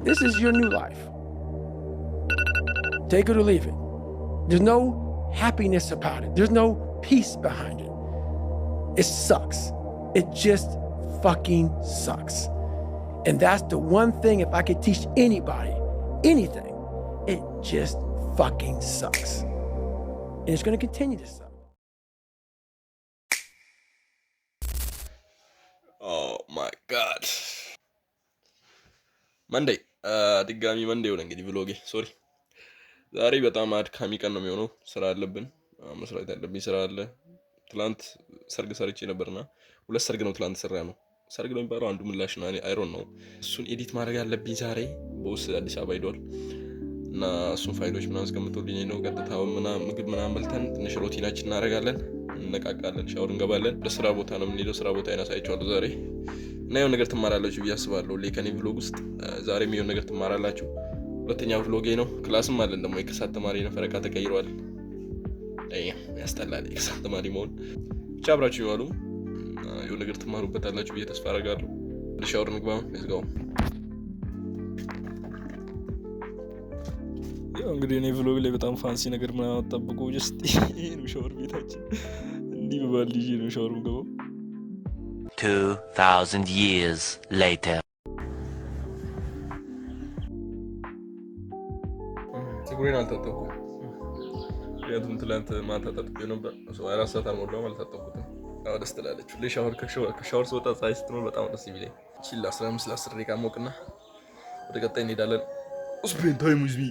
This is your new life. Take it or leave it. There's no happiness about it. There's no peace behind it. It sucks. It just fucking sucks. And that's the one thing, if I could teach anybody anything, it just fucking sucks. And it's going to continue to suck. Oh my god. Monday. ድጋሚ መንዴ ሆነ እንግዲህ ብሎጌ ሶሪ። ዛሬ በጣም አድካሚ ቀን ነው የሚሆነው። ስራ አለብን፣ መስራት ያለብኝ ስራ አለ። ትላንት ሰርግ ሰርቼ ነበርና ሁለት ሰርግ ነው ትላንት ሰራ ነው። ሰርግ ነው የሚባለው አንዱ ምላሽ ነው። አይሮን ነው። እሱን ኤዲት ማድረግ ያለብኝ ዛሬ ቦስ አዲስ አበባ ሄዷል እና እሱን ፋይሎች ምናምን አስቀምጦልኝ ነው። ቀጥታው ምናምን ምግብ ምናምን በልተን ትንሽ ሮቲናችን እናደርጋለን፣ እንነቃቃለን፣ ሻወር እንገባለን። ለስራ ቦታ ነው የምንሄደው። ስራ ቦታ ያሳያችኋለሁ ዛሬ እና የሆነ ነገር ትማራላችሁ ብዬ አስባለሁ። ለከኔ ቭሎግ ውስጥ ዛሬ የሆነ ነገር ትማራላችሁ። ሁለተኛው ቭሎጌ ነው። ክላስም አለን ደግሞ የክሳት ተማሪ ነው። ፈረቃ ተቀይሯል። ያስጠላል የክሳት ተማሪ መሆን። ብቻ አብራችሁ ይዋሉ፣ የሆነ ነገር ትማሩበታላችሁ ብዬ ተስፋ አደርጋለሁ። ወደ ሻወር እንግባ። ሌትስ ጎ። ያው እንግዲህ እኔ ቭሎግ ላይ በጣም ፋንሲ ነገር ምናምን አጠብቁ። ጀስት ይሄ ነው ሻወር ቤታችን። እንዲህ በባል ልጅ ነው ሻወር የምገባው። 2000 years later. ፀጉሬን አልታጠብኩም። ምክንያቱም ትላንት ማታ ታጥቤ ነበር። ሰው 4 ሰዓት አልሞላውም፣ አልታጠብኩትም። አዎ ደስ ትላለች። ለሻወር ከሻወር ስወጣ ፀሐይ ስትኖር በጣም ደስ ይላል። ቺላ 15-10 ደቂቃ ሞቅና ወደ ቀጣይ እንሄዳለን። ስፔን ታይም ዊዝ ሚ።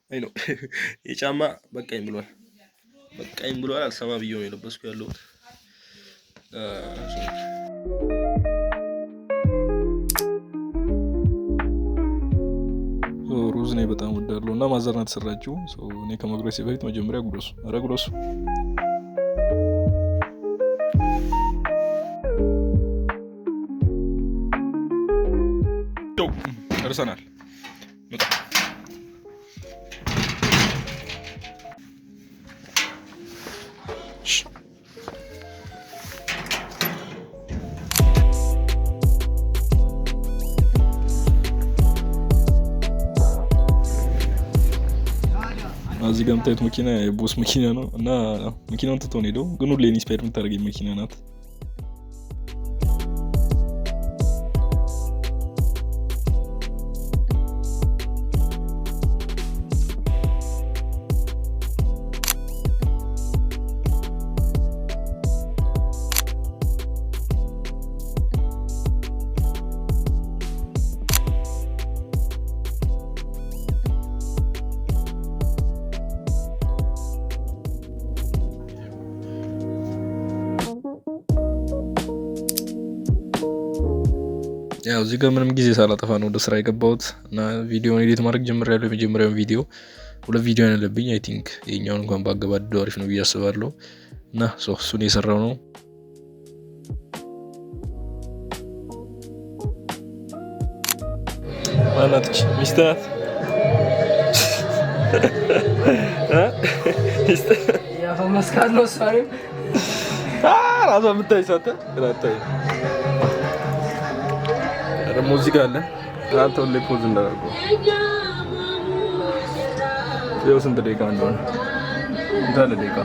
አይ ነው የጫማ በቃኝ ብሏል። አልሰማ ብዬ ነው የለበስኩ ያለሁት። ሩዝ ነው በጣም ወዳለሁ እና ማዘርናት ሰራችሁ። እኔ ከመጉረሴ በፊት መጀመሪያ ጉረሱ። ኧረ ጉረሱ። ጨርሰናል። እዚህ ጋር የምታዩት መኪና የቦስ መኪና ነው እና መኪናውን ትቶ ነው ሄደው፣ ግን ሁሌ ኢንስፓየር የምታደርገኝ መኪና ናት። ያው እዚህ ጋር ምንም ጊዜ ሳላጠፋ ነው ወደ ስራ የገባሁት እና ቪዲዮውን ኤዲት ማድረግ ጀምሬያለሁ። የመጀመሪያውን ቪዲዮ 2 ቪዲዮ ያለብኝ አይ ቲንክ የኛውን እንኳን ባገባደው አሪፍ ነው ብዬ አስባለሁ እና እሱን የሰራው ነው። ማናትች ሚስታት ያው መስካለው ሳሪም ራሷ የምታይሳተ ራታይ ሙዚቃ አለ። አንተ ሁሌ ፖዝ እንዳደረገው ይኸው ስንት ደቂቃ እንደሆነ እንዳለ ደቂቃ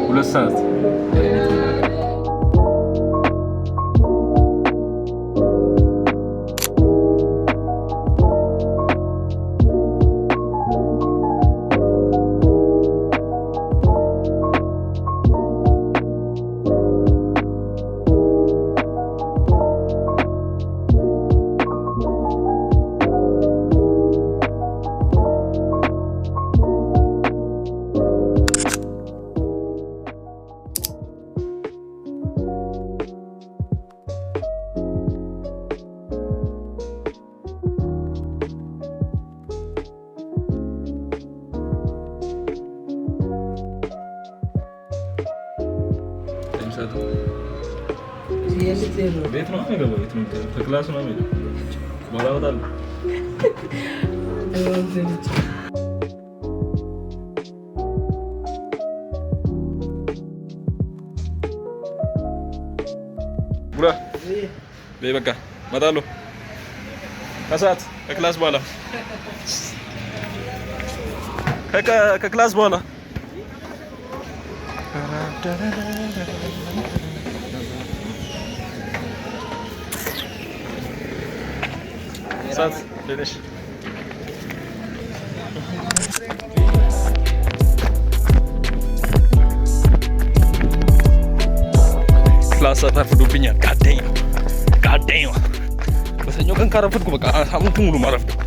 2 ሰዓት ሰዓት ቤት ነው የሚገባው። ቤት ነው ከክላስ ነው የሚገባው። በኋላ እወጣለሁ። ቡራ በቃ እመጣለሁ ከሰዓት ከክላስ በኋላ ከክላስ በኋላ ሰዓት ለነሽ ክላስ አታርፍዱብኛል። ጋደኝ በሰኞ ቀን ካረፈድኩ በቃ ሳምንቱን ሙሉ ማረፍ ነው።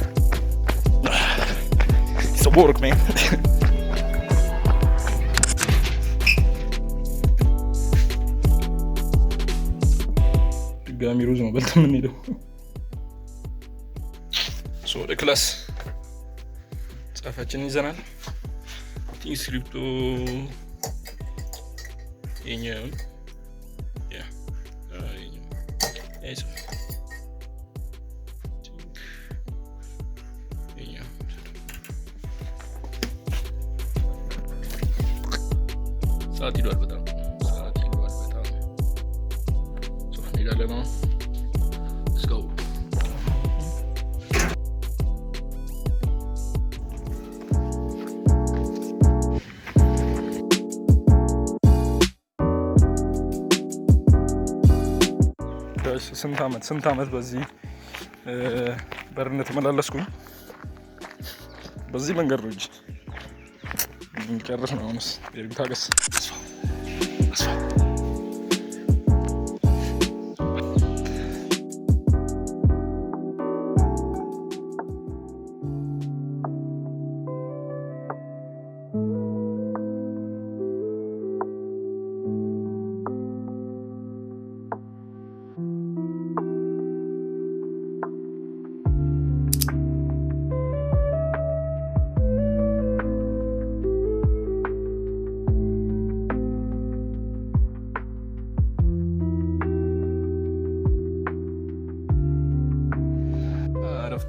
It's a work, man. ድጋሚ ሩዝ ነው በልተን የምንሄደው። ወደ ክላስ ጻፋችንን ይዘናል። ቲንክ ስክሪፕቶ የኛውን ሰዓት ሄዷል በጣም እንሄዳለን ነው። Let's go. ስንት ዓመት በዚህ በርነት ተመላለስኩኝ። በዚህ መንገድ ነው እንጂ ጨርስ ነው። አሁንስ ታገስ።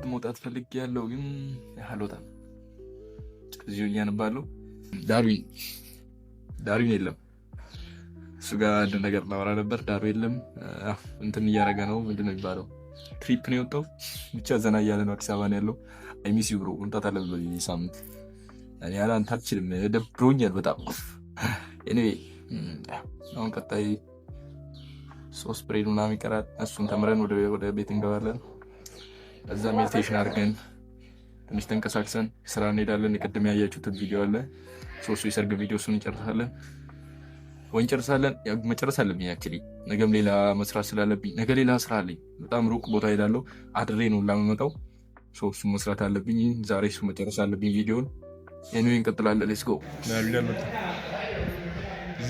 መውጣት ፈልጌ ያለው ግን አልወጣም። እዚሁ እያነባለሁ። ዳርዊን የለም። እሱ ጋር አንድ ነገር እናወራ ነበር። ዳርዊን የለም። እንትን እያደረገ ነው። ምንድን ነው የሚባለው? ትሪፕ ነው የወጣው። ብቻ ዘና እያለ ነው። አዲስ አበባ ነው ያለው። አይ ሚስ ዩ ብሮ። መምጣት አለብህ በዚህ ሳምንት። እኔ አንተ አልችልም፣ ደብሮኛል በጣም። ኤኒዌይ አሁን ቀጣይ 3 ፕሬድ ምናምን ይቀራል። እሱን ተምረን ወደ ቤት እንገባለን። እዛ ሜዲቴሽን አድርገን ትንሽ ተንቀሳቅሰን ስራ እንሄዳለን። የቀደም ያያችሁትን ቪዲዮ አለ፣ ሶስቱ የሰርግ ቪዲዮ፣ እሱን እንጨርሳለን። መጨረስ አለብኝ። አክቹሊ ነገም ሌላ መስራት ስላለብኝ ነገ ሌላ ስራ አለኝ። በጣም ሩቅ ቦታ ሄዳለሁ። አድሬ ነው ላመመጣው። እሱን መስራት አለብኝ። ዛሬ እሱ መጨረስ አለብኝ ቪዲዮን። ኤኒዌይ እንቀጥላለን። ሌትስ ጎ።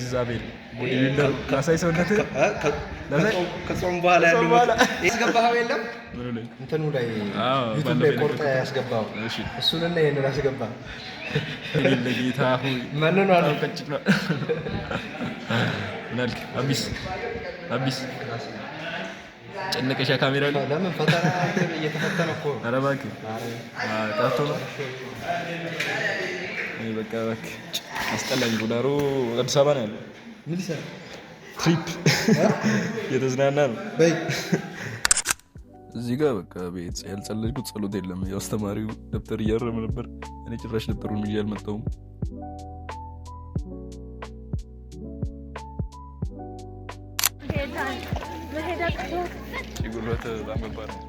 ዛቤል ቦዲ ቢልደር ካሳይ ሰውነት ከጾም በኋላ ያለው ያስገባው የለም እንትኑ ላይ ዩቲዩብ ላይ ቆርጣ ያስገባው እሱንና ይሄንን አስገባ። ለጌታ ሆይ ማን ነው አለው ከጭቅ ነው መልክ አቢስ ጨነቀሻ ካሜራ ላይ ለምን ፈተና እየተፈተነ እኮ ኧረ እባክህ ጣቶ ነው። በቃ አስጠላኝ። ጉዳሩ አዲስ አበባ ነው ያለው። ምን ይሰራ ትሪፕ የተዝናና ነው። በይ እዚህ ጋር በቃ ቤት ያልጸለይኩት ጸሎት የለም። ያው አስተማሪው ደብተር እያረመ ነበር። እኔ ጭራሽ ደብተሩን ይዤ አልመጣሁም። ጉልበት በጣም ከባድ ነው።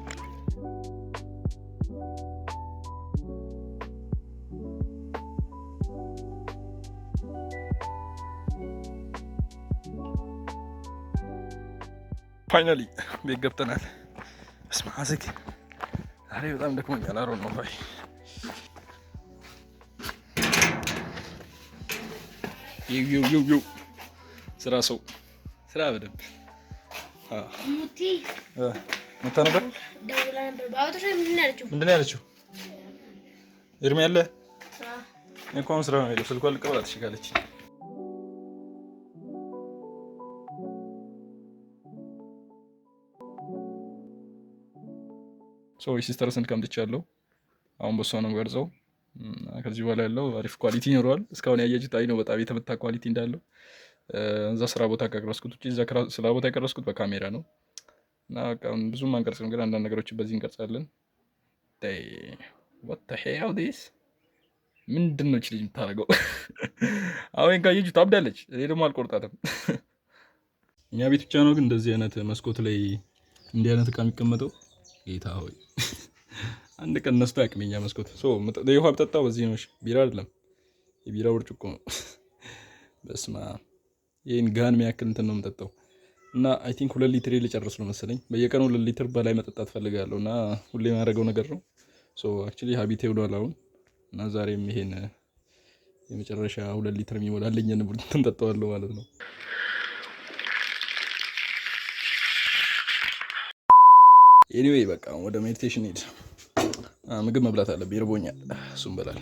ፋይናሊ ቤት ገብተናል። እስማ አዘግ ዛሬ በጣም ደክሞኛል። አሮን ነው ፋይ ዩ ስራ በደንብ ሙቲ መታ ነበር። ደውላ ነበር። ባውጥሽ ምንድን ነው ያለችው? እርሜ ያለ እንኳን ስራ ነው ሄደው ስልኳን ልቀበላት ትችላለች። ሲስተር ስልክ አምጥቻለሁ። አሁን በሷ ነው የምቀርጸው። ከዚህ በኋላ ያለው አሪፍ ኳሊቲ ይኖረዋል። እስካሁን ያያችሁት አይ ነው በጣም የተመታ ኳሊቲ እንዳለው። እዛ ስራ ቦታ ከቀረስኩት ውጪ እዛ ስራ ቦታ የቀረስኩት በካሜራ ነው እና በቃ ብዙም አንቀርጽም፣ ግን አንዳንድ ነገሮችን በዚህ እንቀርጻለን። what the hell this ምንድን ነው እቺ ልጅ የምታደርገው? አሁን ካየችሁ ታብዳለች። እኔ ደግሞ አልቆርጣትም። እኛ ቤት ብቻ ነው ግን እንደዚህ አይነት መስኮት ላይ እንዲህ አይነት እቃ የሚቀመጠው። ጌታ ሆይ አንድ ቀን ነስቶ ያቅመኛ መስኮት የውሃ ብጠጣው በዚህ ነው። ቢራ አይደለም የቢራ ብርጭቆ ነው። በስማ ይሄን ጋን የሚያክል እንትን ነው የምጠጣው እና አይ ቲንክ 2 ሊትር ልጨርስ ነው መሰለኝ። በየቀኑ 2 ሊትር በላይ መጠጣት ፈልጋለሁ እና ሁሌ የማደርገው ነገር ነው። አክቹሊ ሀቢቴ ብሏል አሁን እና ዛሬም ይሄን የመጨረሻ 2 ሊትር የሚሞላልኝን እንትን ጠጣዋለሁ ማለት ነው። ኤኒዌይ በቃ ወደ ሜዲቴሽን ሄድ። ምግብ መብላት አለብኝ፣ ይርቦኛል። እሱም በላል።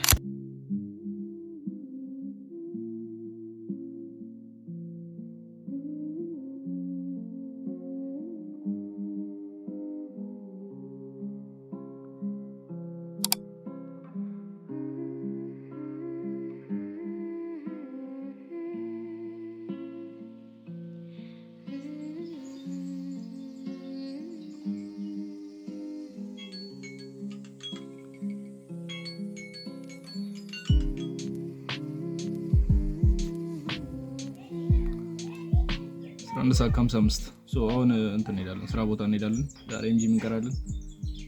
አንድ ሰዓት ከ55 አሁን እንትን እንሄዳለን፣ ስራ ቦታ እንሄዳለን። ዛሬ እንጂ ምን እንቀራለን?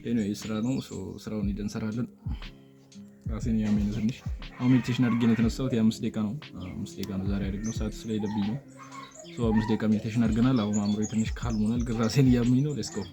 ኤኒዌይ ስራ ነው። ስራውን ሄደን እንሰራለን። ራሴን ያመኝ ነው ትንሽ። አሁን ሜዲቴሽን አድርጌ ነው የተነሳሁት። የ5 ደቂቃ ነው 5 ደቂቃ ነው ዛሬ አድርገው ሰዓት ስለሄደብኝ ነው። 5 ደቂቃ ሜዲቴሽን አድርገናል። አሁን አእምሮዬ ትንሽ ካልም ሆኗል፣ ግን ራሴን ያመኝ ነው። ሌትስ ጎ።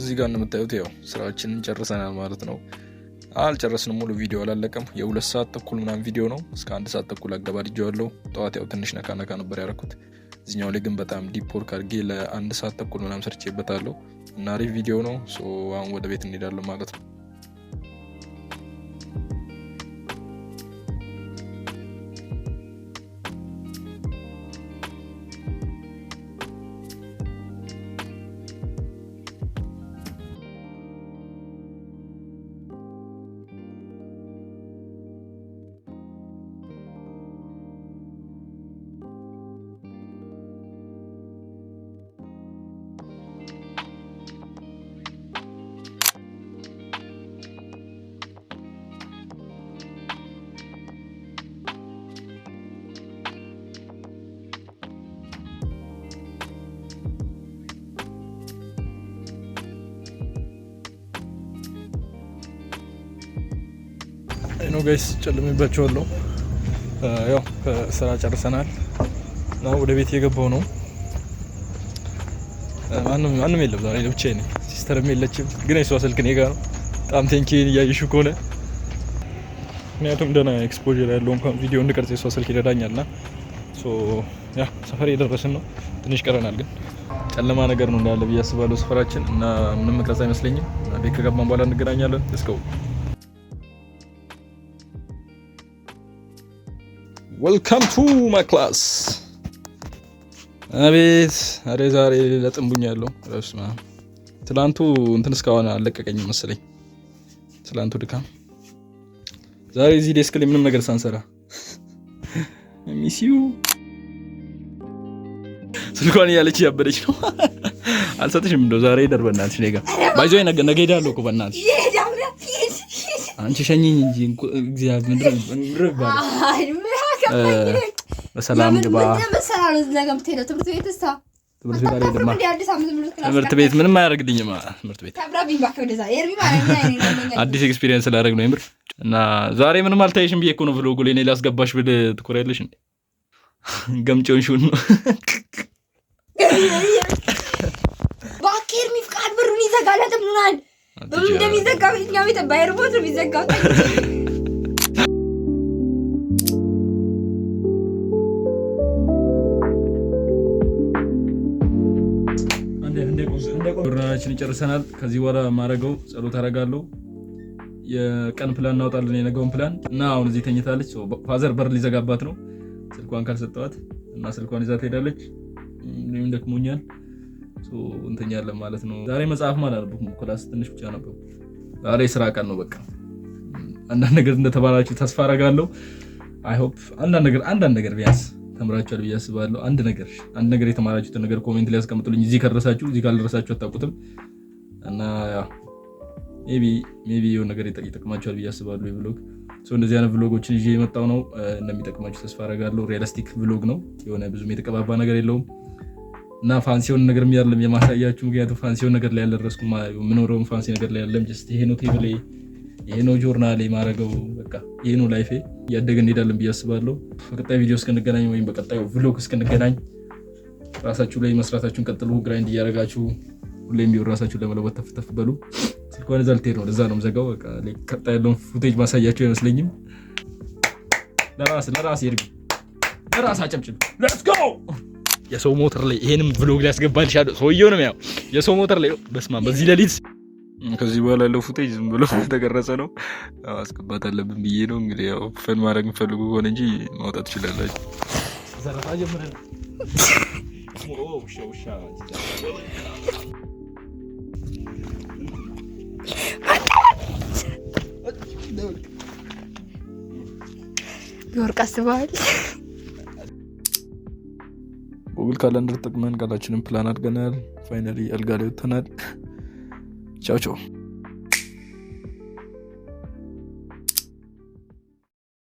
እዚህ ጋር እንደምታዩት ያው ስራችንን ጨርሰናል ማለት ነው። አልጨረስንም፣ ሙሉ ቪዲዮ አላለቀም። የ2 ሰዓት ተኩል ምናምን ቪዲዮ ነው። እስከ 1 ሰዓት ተኩል አገባድጄዋለሁ። ጠዋት ያው ትንሽ ነካ ነበር ያደረኩት። እዚህኛው ላይ ግን በጣም ዲፕ ወርክ አድርጌ ለ1 ሰዓት ተኩል ምናምን ሰርቼበታለሁ እና አሪፍ ቪዲዮ ነው። አሁን ወደ ቤት እንሄዳለን ማለት ነው። ነው ጋይስ ጨልሜባቸዋለሁ። ያው ስራ ጨርሰናል እና ወደ ቤት እየገባሁ ነው። ማንም የለም ዛሬ ብቻዬን ነኝ። ሲስተርም የለችም፣ ግን የሷ ስልክ እኔ ጋር ነው። በጣም ቴንኪን እያየሽው ከሆነ ምክንያቱም ደህና ኤክስፖዠር ያለው እንኳን ቪዲዮ እንድቀርጽ የሷ ስልክ ይረዳኛልና ያ ሰፈር እየደረስን ነው። ትንሽ ቀረናል፣ ግን ጨለማ ነገር ነው እንዳለ ብዬ አስባለሁ ሰፈራችን እና ምንም መቅረጽ አይመስለኝም። ቤት ከገባን በኋላ እንገናኛለን። እስከው ዌልካም ቱ ማይ ክላስ። አቤት አሬ ዛሬ ለጥንቡኛለሁ። ረስማ ትላንቱ እንትን እስካሁን አለቀቀኝም መሰለኝ። ትላንቱ ድካም ዛሬ እዚህ ዴስክ ላይ ምንም ነገር ሳንሰራ ሚሲዩ ስልኳን ያለች ያበደች ነው። አልሰጥሽም እንደው ዛሬ ደርበናልሽ ነጋ ባይዞይ ነገ ሄዳለሁ እኮ በእናትሽ አንቺ ሸኝኝ እንጂ እግዚአብሔር ምድር ባለ በሰላም ግባ። ትምህርት ቤት ምንም አያደርግልኝም። ትምህርት ቤት አዲስ ኤክስፒሪየንስ ላደርግ ነው የምር። እና ዛሬ ምንም አልታየሽም ብዬሽ እኮ ነው ብሎጉ ላይ እኔ ላስገባሽ ብል ትኮሪያለሽ እንዴ? ገምጮን ሹን ነው ባኬር ሚፍቃድ ብሩን ይዘጋለት ምናል እንደሚዘጋ በእኛው ቤት ባይርቦት ነው የሚዘጋው። ቁርአናችንን ጨርሰናል። ከዚህ በኋላ ማረገው ጸሎት አረጋለሁ። የቀን ፕላን እናወጣለን፣ የነገውን ፕላን እና አሁን እዚህ ተኝታለች። ፋዘር በር ሊዘጋባት ነው ስልኳን ካልሰጠዋት እና ስልኳን ይዛ ትሄዳለች። እኔም ደክሞኛል እንተኛለን ማለት ነው። ዛሬ መጽሐፍ ማለት አልነበብኩም ክላስ ትንሽ ብቻ ነበር። ዛሬ ስራ ቀን ነው። በቃ አንዳንድ ነገር እንደተባላችሁ ተስፋ አረጋለሁ። አይ ሆፕ አንዳንድ ነገር ቢያንስ ተምራችኋል ብዬ አስባለሁ። አንድ ነገር የተማራችሁትን ነገር ኮሜንት ላይ አስቀምጡልኝ። እዚህ ከደረሳችሁ እዚህ ካልደረሳችሁ አታውቁትም እና ሜቢ የሆነ ነገር ይጠቅማችኋል ብዬ አስባለሁ። የቭሎግ እንደዚህ አይነት ቭሎጎችን ይዤ የመጣው ነው። እንደሚጠቅማችሁ ተስፋ አረጋለሁ። ሪያሊስቲክ ቭሎግ ነው። የሆነ ብዙም የተቀባባ ነገር የለውም እና ፋንሲውን ነገር የሚያለም የማሳያችሁ ምክንያቱም ፋንሲውን ነገር ላይ ያልደረስኩም ምኖረውም ፋንሲ ነገር ላይ ያለም ጀስት ይሄ ነው ቴብሌ፣ ይሄ ነው ጆርናሌ ማረገው፣ በቃ ይሄ ነው ላይፌ። እያደገን እንሄዳለን ብዬ አስባለሁ። በቀጣይ ቪዲዮ እስክንገናኝ ወይም በቀጣዩ ቭሎግ እስክንገናኝ ራሳችሁ ላይ መስራታችሁን ቀጥሉ። ግራይንድ እያደረጋችሁ ሁሌም ቢሆን ራሳችሁን ለመለወጥ ተፍተፍ በሉ። ስልኳን እዛ ልትሄድ ነው፣ ለዛ ነው የምዘጋው። በቃ ቀጣይ ያለውን ፉቴጅ ማሳያችሁ አይመስለኝም። ለራስ ይርግ፣ ለራስ አጨብጭብ። ሌትስ ጎ። የሰው ሞተር ላይ ይሄንም ቭሎግ ላይ ያስገባልሻለሁ። ሰውየው ነው ያው የሰው ሞተር ላይ በስማ በዚህ ሌሊት ከዚህ በኋላ ያለው ፉቴጅ ዝም ብሎ ተቀረጸ ነው። አስገባት አለብን ብዬ ነው እንግዲህ። ያው ፈን ማድረግ የምፈልጉ ከሆነ እንጂ ማውጣት ትችላላችሁ። ዘረፋ ጀምረን የወርቅ አስበዋል። ጉግል ካላንደር ተጠቅመን ቃላችንን ፕላን አድርገናል። ፋይናሊ አልጋ ላይ ወጥተናል። ቻው ቻው።